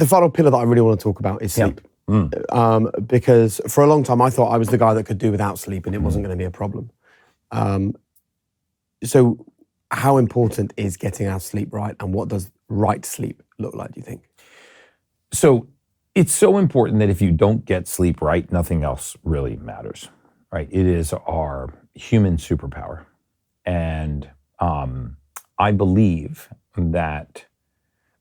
The final pillar that I really want to talk about is sleep. Because for a long time, I thought I was the guy that could do without sleep and it wasn't going to be a problem. So how important is getting our sleep right, and what does right sleep look like, do you think? So it's so important that if you don't get sleep right, nothing else really matters, right? It is our human superpower. And I believe that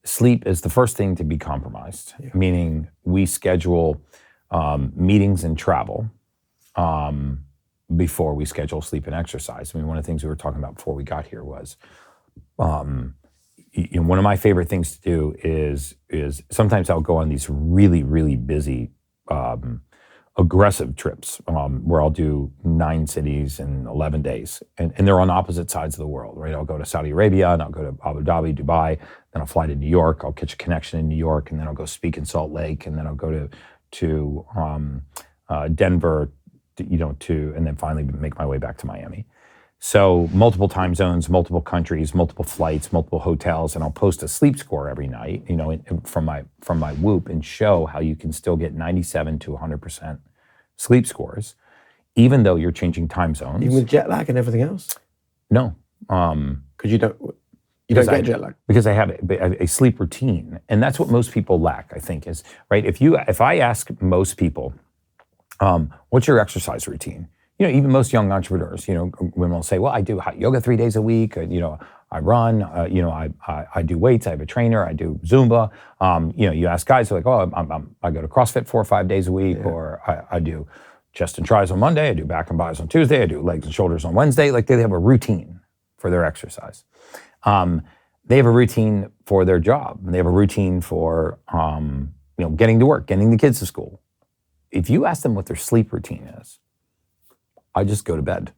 sleep is the first thing to be compromised, meaning we schedule meetings and travel before we schedule sleep and exercise. I mean, one of the things we were talking about before we got here was, one of my favorite things to do is sometimes I'll go on these really, really busy, aggressive trips where I'll do 9 cities in 11 days. And they're on opposite sides of the world, right? I'll go to Saudi Arabia, and I'll go to Abu Dhabi, Dubai, then I'll fly to New York, I'll catch a connection in New York, and then I'll go speak in Salt Lake, and then I'll go to Denver, and then finally make my way back to Miami. So multiple time zones, multiple countries, multiple flights, multiple hotels, and I'll post a sleep score every night, from my Whoop, and show how you can still get 97 to 100% sleep scores, even though you're changing time zones. Even with jet lag and everything else? No. Because you don't get jet lag? Because I have a sleep routine. And that's what most people lack, I think, is, right? If I ask most people, what's your exercise routine? Even most young entrepreneurs, women will say, well, I do hot yoga 3 days a week. I run, I do weights, I have a trainer, I do Zumba. You ask guys, they're like, oh, I go to CrossFit 4 or 5 days a week, or I do chest and tris on Monday, I do back and bis on Tuesday, I do legs and shoulders on Wednesday. Like, they have a routine for their exercise. They have a routine for their job, and they have a routine for, getting to work, getting the kids to school. If you ask them what their sleep routine is, I just go to bed.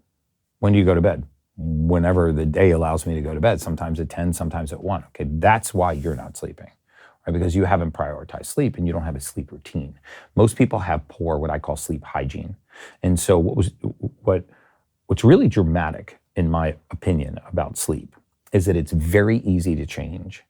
When do you go to bed? Whenever the day allows me to go to bed, sometimes at 10, sometimes at 1. Okay, that's why you're not sleeping, right? Because you haven't prioritized sleep and you don't have a sleep routine. Most people have poor, what I call sleep hygiene. And so what's really dramatic, in my opinion, about sleep is that it's very easy to change